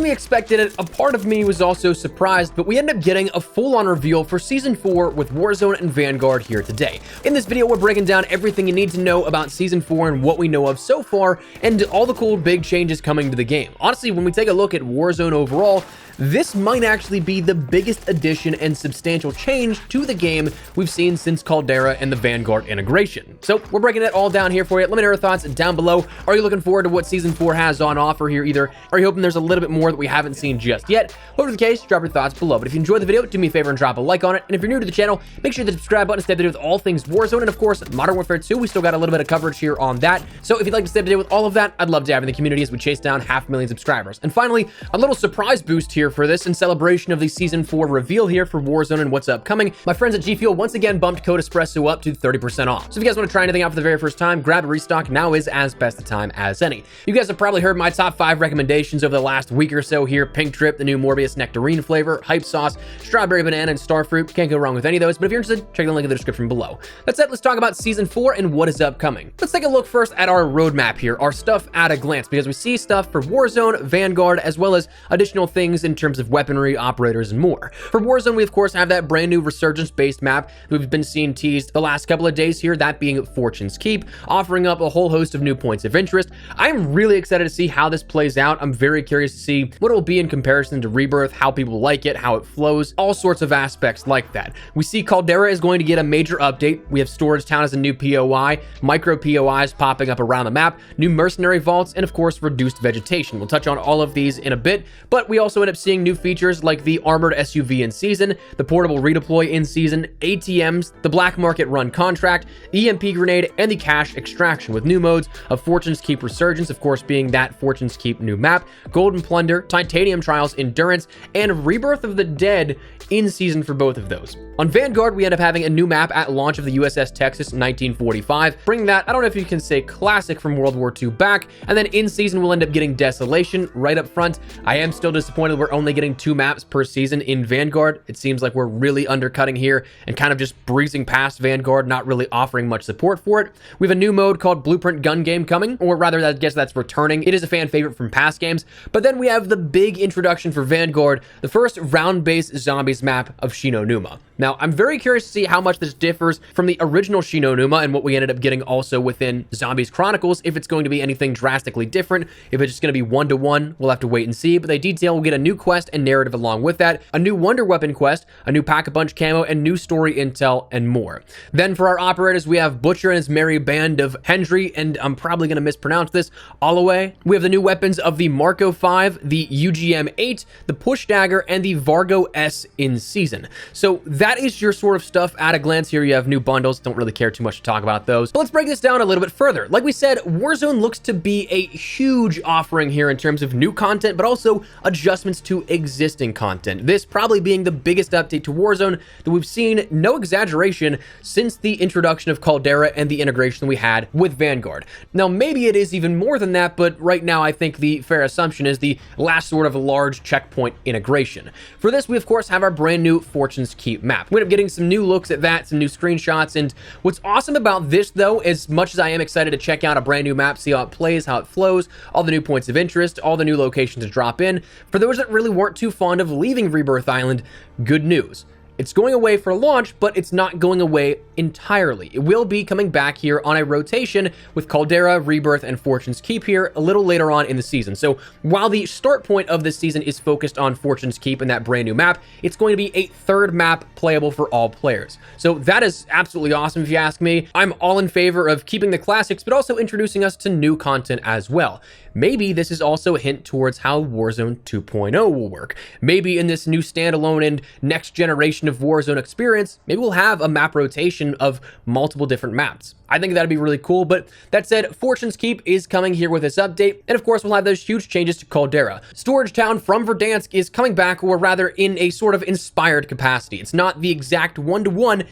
we expected it, a part of me was also surprised, but we ended up getting a full-on reveal for Season 4 with Warzone and Vanguard here today. In this video, we're breaking down everything you need to know about Season 4 and what we know of so far, and all the cool big changes coming to the game. Honestly, when we take a look at Warzone overall, this might actually be the biggest addition and substantial change to the game we've seen since Caldera and the Vanguard integration. So we're breaking it all down here for you. Let me know your thoughts down below. Are you looking forward to what Season 4 has on offer here either? Are you hoping there's a little bit more that we haven't seen just yet? Whatever the case, drop your thoughts below. But if you enjoyed the video, do me a favor and drop a like on it. And if you're new to the channel, make sure the subscribe button is stay up to date with all things Warzone. And of course, Modern Warfare 2, we still got a little bit of coverage here on that. So if you'd like to stay up to date with all of that, I'd love to have you in the community as we chase down 500,000 subscribers. And finally, a little surprise boost here for this in celebration of the Season 4 reveal here for Warzone and what's upcoming. My friends at G Fuel once again bumped code Espresso up to 30% off. So if you guys want to try anything out for the very first time, grab a restock. Now is as best a time as any. You guys have probably heard my top 5 recommendations over the last week or so here. Pink Trip, the new Morbius Nectarine flavor, Hype Sauce, Strawberry Banana, and Starfruit. Can't go wrong with any of those, but if you're interested, check the link in the description below. That's it, let's talk about Season 4 and what is upcoming. Let's take a look first at our roadmap here, our stuff at a glance, because we see stuff for Warzone, Vanguard, as well as additional things in terms of weaponry, operators, and more. For Warzone, we of course have that brand new Resurgence-based map that we've been seeing teased the last couple of days here, that being Fortune's Keep, offering up a whole host of new points of interest. I'm really excited to see how this plays out. I'm very curious to see what it will be in comparison to Rebirth, how people like it, how it flows, all sorts of aspects like that. We see Caldera is going to get a major update. We have Storage Town as a new POI, micro POIs popping up around the map, new mercenary vaults, and of course reduced vegetation. We'll touch on all of these in a bit, but we also end up seeing new features like the armored SUV in season, the portable redeploy in season, ATMs, the black market run contract, EMP grenade, and the cash extraction, with new modes of Fortune's Keep Resurgence, of course being that Fortune's Keep new map, Golden Plunder, Titanium Trials Endurance, and Rebirth of the Dead in season for both of those. On Vanguard, we end up having a new map at launch of the USS Texas 1945, bringing that, I don't know if you can say classic from World War II back, and then in season we'll end up getting Desolation right up front. I am still disappointed we're only getting 2 maps per season in Vanguard. It seems like we're really undercutting here and kind of just breezing past Vanguard, not really offering much support for it. We have a new mode called Blueprint Gun Game coming, or rather I guess that's returning. It is a fan favorite from past games, but then we have the big introduction for Vanguard, the first round-based zombies map of Shinonuma. Now, I'm very curious to see how much this differs from the original Shinonuma and what we ended up getting also within Zombies Chronicles, if it's going to be anything drastically different, if it's just going to be one-to-one, we'll have to wait and see, but they detail we'll get a new quest and narrative along with that, a new Wonder Weapon quest, a new Pack-a-Punch camo, and new story intel, and more. Then for our operators, we have Butcher and his merry band of Hendry, and I'm probably going to mispronounce this, Holloway. We have the new weapons of the Marco 5, the UGM 8, the Push Dagger, and the Vargo S in season. So that is your sort of stuff at a glance here. You have new bundles. Don't really care too much to talk about those. But let's break this down a little bit further. Like we said, Warzone looks to be a huge offering here in terms of new content, but also adjustments to existing content. This probably being the biggest update to Warzone that we've seen, no exaggeration, since the introduction of Caldera and the integration we had with Vanguard. Now, maybe it is even more than that, but right now I think the fair assumption is the last sort of large checkpoint integration. For this, we of course have our brand new Fortune's Keep map. We end up getting some new looks at that, some new screenshots, and what's awesome about this though, as much as I am excited to check out a brand new map, see how it plays, how it flows, all the new points of interest, all the new locations to drop in, for those that really weren't too fond of leaving Rebirth Island, good news. It's going away for launch, but it's not going away entirely. It will be coming back here on a rotation with Caldera, Rebirth, and Fortune's Keep here a little later on in the season. So while the start point of this season is focused on Fortune's Keep and that brand new map, it's going to be a third map playable for all players. So that is absolutely awesome if you ask me. I'm all in favor of keeping the classics, but also introducing us to new content as well. Maybe this is also a hint towards how Warzone 2.0 will work. Maybe in this new standalone and next generation of Warzone experience, maybe we'll have a map rotation of multiple different maps. I think that'd be really cool, but that said, Fortune's Keep is coming here with this update, and of course we'll have those huge changes to Caldera. Storage Town from Verdansk is coming back, or rather in a sort of inspired capacity. It's not the exact one-to-one,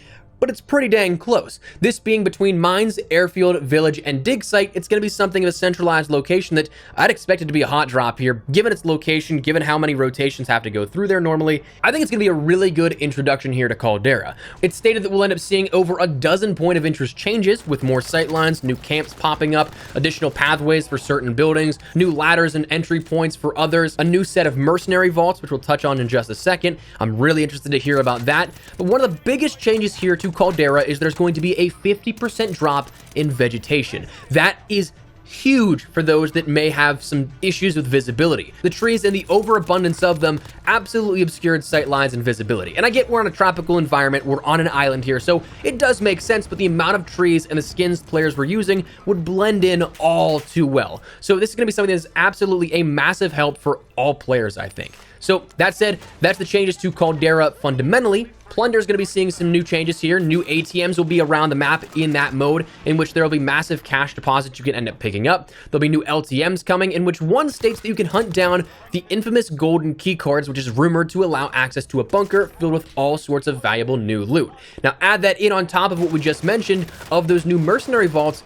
but it's pretty dang close. This being between mines, airfield, village, and dig site, it's going to be something of a centralized location that I'd expect it to be a hot drop here, given its location, given how many rotations have to go through there normally. I think it's going to be a really good introduction here to Caldera. It's stated that we'll end up seeing over a dozen point of interest changes, with more sightlines, new camps popping up, additional pathways for certain buildings, new ladders and entry points for others, a new set of mercenary vaults, which we'll touch on in just a second. I'm really interested to hear about that. But one of the biggest changes here to Caldera is there's going to be a 50% drop in vegetation. That is huge for those that may have some issues with visibility. The trees and the overabundance of them absolutely obscured sight lines and visibility. And I get we're on a tropical environment, we're on an island here, so it does make sense, but the amount of trees and the skins players were using would blend in all too well. So this is going to be something that's absolutely a massive help for all players, I think. So that said, that's the changes to Caldera fundamentally. Plunder is going to be seeing some new changes here. New ATMs will be around the map in that mode, in which there will be massive cash deposits you can end up picking up. There'll be new LTMs coming, in which one states that you can hunt down the infamous golden key cards, which is rumored to allow access to a bunker filled with all sorts of valuable new loot. Now add that in on top of what we just mentioned of those new mercenary vaults.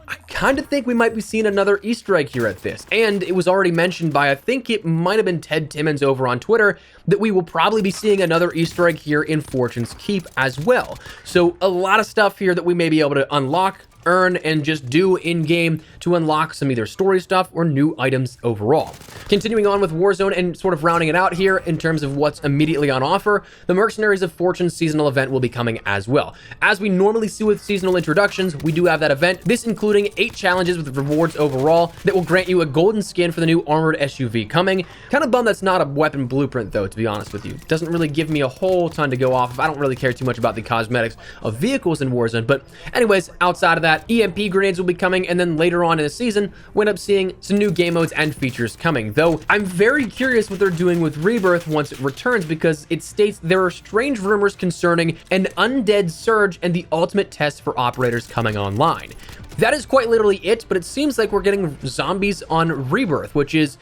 I kind of think we might be seeing another Easter egg here at this. And it was already mentioned by, I think it might have been Ted Timmons over on Twitter, that we will probably be seeing another Easter egg here in Fortune's Keep as well. So a lot of stuff here that we may be able to unlock, earn, and just do in-game to unlock some either story stuff or new items overall. Continuing on with Warzone and sort of rounding it out here in terms of what's immediately on offer, the Mercenaries of Fortune seasonal event will be coming as well. As we normally see with seasonal introductions, we do have that event, this including 8 challenges with rewards overall that will grant you a golden skin for the new armored SUV coming. Kind of bummed that's not a weapon blueprint though, to be honest with you. Doesn't really give me a whole ton to go off of. I don't really care too much about the cosmetics of vehicles in Warzone, but anyways, outside of that, EMP grenades will be coming, and then later on in the season, we'll end up seeing some new game modes and features coming. Though I'm very curious what they're doing with Rebirth once it returns, because it states there are strange rumors concerning an undead surge and the ultimate test for operators coming online. That is quite literally it, but it seems like we're getting zombies on Rebirth, which is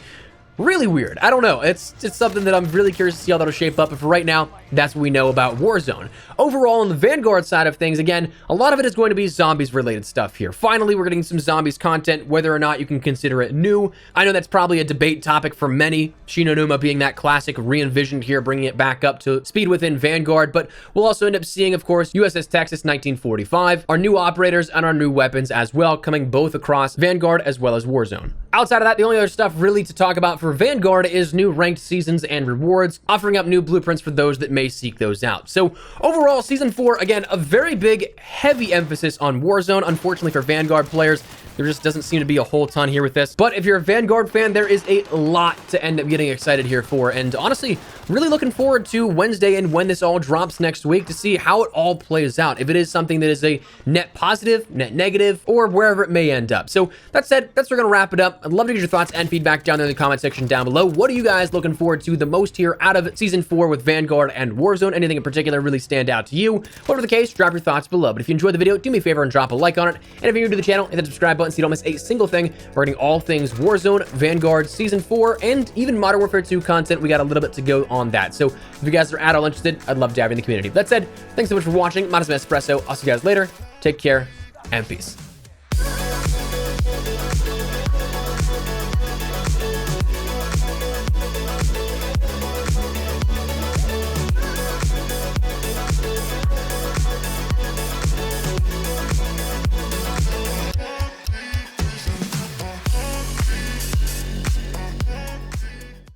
really weird. I don't know. It's something that I'm really curious to see how that'll shape up, but for right now, that's what we know about Warzone. Overall, on the Vanguard side of things, again, a lot of it is going to be zombies-related stuff here. Finally, we're getting some zombies content, whether or not you can consider it new. I know that's probably a debate topic for many, Shinonuma being that classic re-envisioned here, bringing it back up to speed within Vanguard, but we'll also end up seeing, of course, USS Texas 1945, our new operators, and our new weapons as well, coming both across Vanguard as well as Warzone. Outside of that, the only other stuff really to talk about for Vanguard is new ranked seasons and rewards, offering up new blueprints for those that may seek those out. So overall, Season 4, again, a very big, heavy emphasis on Warzone. Unfortunately for Vanguard players, there just doesn't seem to be a whole ton here with this. But if you're a Vanguard fan, there is a lot to end up getting excited here for. And honestly, really looking forward to Wednesday and when this all drops next week to see how it all plays out. If it is something that is a net positive, net negative, or wherever it may end up. So that said, that's where we're going to wrap it up. I'd love to get your thoughts and feedback down there in the comment section down below. What are you guys looking forward to the most here out of Season 4 with Vanguard and Warzone? Anything in particular really stand out to you? Whatever the case, drop your thoughts below. But if you enjoyed the video, do me a favor and drop a like on it. And if you're new to the channel, hit the subscribe button so you don't miss a single thing regarding all things Warzone, Vanguard, Season 4, and even Modern Warfare 2 content. We got a little bit to go on that. So if you guys are at all interested, I'd love to have you in the community. That said, thanks so much for watching. Modest Espresso. I'll see you guys later. Take care and peace.